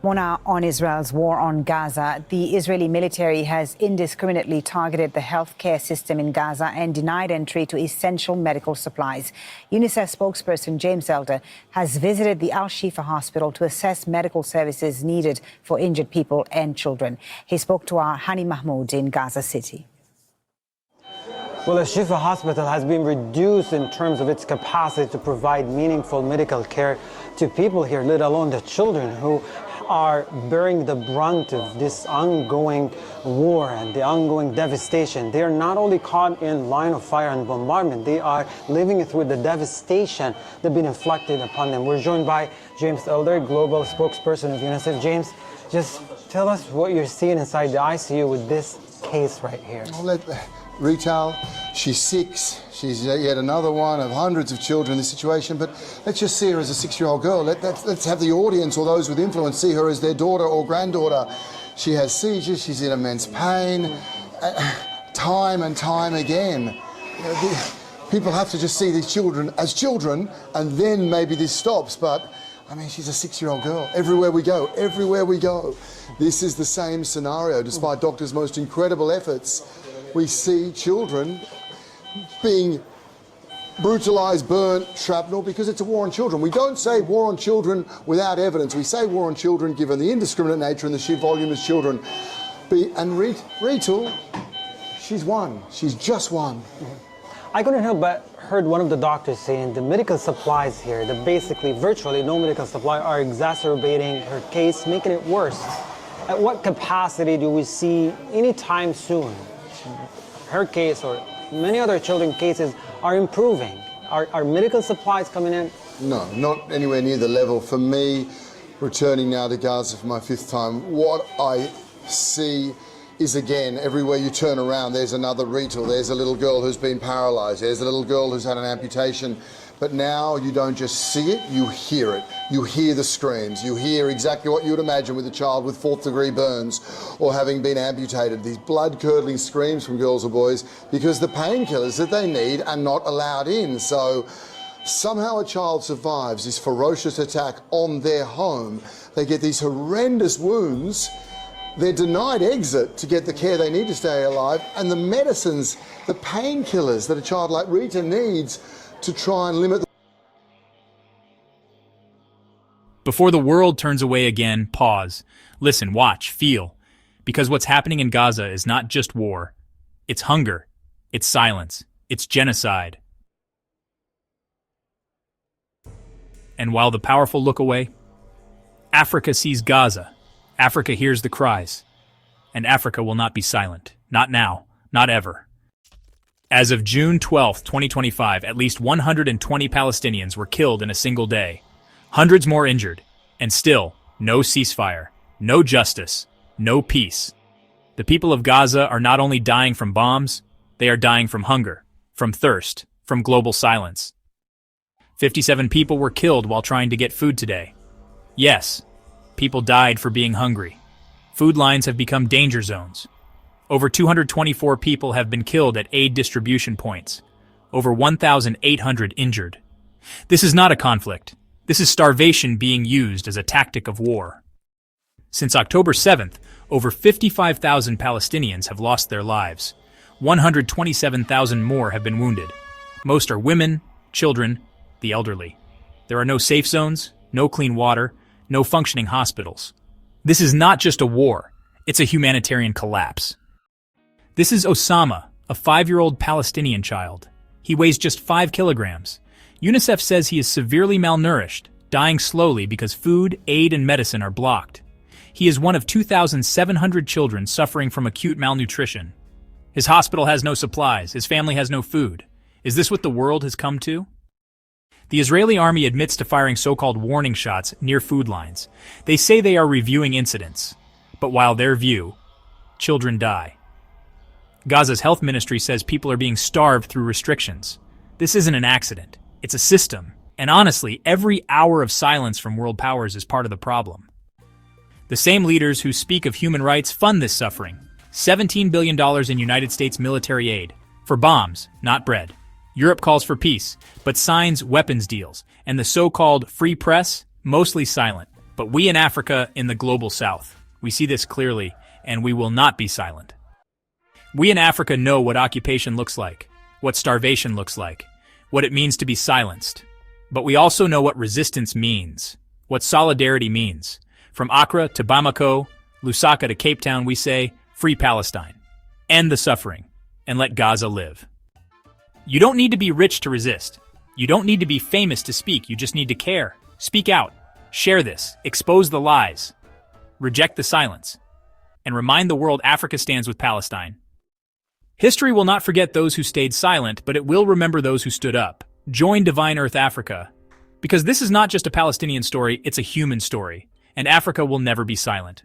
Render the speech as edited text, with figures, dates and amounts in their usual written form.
Mona, on Israel's war on Gaza, the Israeli military has indiscriminately targeted the healthcare system in Gaza and denied entry to essential medical supplies. UNICEF spokesperson James Elder has visited the Al-Shifa hospital to assess medical services needed for injured people and children. He spoke to our Hani Mahmoud in Gaza City. Well, the Shifa hospital has been reduced in terms of its capacity to provide meaningful medical care to people here, let alone the children who are bearing the brunt of this ongoing war and the ongoing devastation. They are not only caught in line of fire and bombardment, they are living through the devastation that's been inflicted upon them. We're joined by James Elder, global spokesperson of UNICEF. James, just tell us what you're seeing inside the ICU with this case right here. Retail, she's 6, she's yet another one of hundreds of children in this situation, but let's just see her as a 6-year-old girl. Let's have the audience or those with influence see her as their daughter or granddaughter. She has seizures, she's in immense pain, time and time again. People have to just see these children as children, and then maybe this stops, but I mean, she's a 6-year-old girl. Everywhere we go, this is the same scenario. Despite doctors' most incredible efforts, we see children being brutalised, burnt, shrapnel, because it's a war on children. We don't say war on children without evidence. We say war on children given the indiscriminate nature and the sheer volume of children. And Ritul, she's one. She's just one. I couldn't help but heard one of the doctors saying the medical supplies here, the basically virtually no medical supply, are exacerbating her case, making it worse. At what capacity do we see anytime soon her case or many other children's cases are improving? Are medical supplies coming in? No, not anywhere near the level. For me, returning now to Gaza for my 5th time, what I see is, again, everywhere you turn around, there's another Rital. There's a little girl who's been paralysed. There's a little girl who's had an amputation. But now you don't just see it, you hear it. You hear the screams. You hear exactly what you would imagine with a child with 4th-degree burns or having been amputated. These blood-curdling screams from girls or boys because the painkillers that they need are not allowed in. So somehow a child survives this ferocious attack on their home. They get these horrendous wounds. They're denied exit to get the care they need to stay alive. And the medicines, the painkillers that a child like Rita needs to try and limit. Before the world turns away again, pause. Listen, watch, feel. Because what's happening in Gaza is not just war. It's hunger. It's silence. It's genocide. And while the powerful look away, Africa sees Gaza. Africa hears the cries. And Africa will not be silent. Not now. Not ever. As of June 12, 2025, at least 120 Palestinians were killed in a single day. Hundreds more injured. And still, no ceasefire, no justice, no peace. The people of Gaza are not only dying from bombs, they are dying from hunger, from thirst, from global silence. 57 people were killed while trying to get food today. Yes, people died for being hungry. Food lines have become danger zones. Over 224 people have been killed at aid distribution points. Over 1,800 injured. This is not a conflict. This is starvation being used as a tactic of war. Since October 7th, over 55,000 Palestinians have lost their lives. 127,000 more have been wounded. Most are women, children, the elderly. There are no safe zones, no clean water, no functioning hospitals. This is not just a war. It's a humanitarian collapse. This is Osama, a 5-year-old Palestinian child. He weighs just 5 kilograms. UNICEF says he is severely malnourished, dying slowly because food, aid, and medicine are blocked. He is one of 2,700 children suffering from acute malnutrition. His hospital has no supplies. His family has no food. Is this what the world has come to? The Israeli army admits to firing so-called warning shots near food lines. They say they are reviewing incidents. But while their view, children die. Gaza's health ministry says people are being starved through restrictions. This isn't an accident. It's a system. And honestly, every hour of silence from world powers is part of the problem. The same leaders who speak of human rights fund this suffering. $17 billion in United States military aid. For bombs, not bread. Europe calls for peace, but signs weapons deals. And the so-called free press, mostly silent. But we in Africa, in the global south, we see this clearly, and we will not be silent. We in Africa know what occupation looks like, what starvation looks like, what it means to be silenced. But we also know what resistance means, what solidarity means. From Accra to Bamako, Lusaka to Cape Town, we say, free Palestine. End the suffering, and let Gaza live. You don't need to be rich to resist. You don't need to be famous to speak. You just need to care. Speak out. Share this. Expose the lies. Reject the silence. And remind the world Africa stands with Palestine. History will not forget those who stayed silent, but it will remember those who stood up. Join Divine Earth Africa. Because this is not just a Palestinian story, it's a human story. And Africa will never be silent.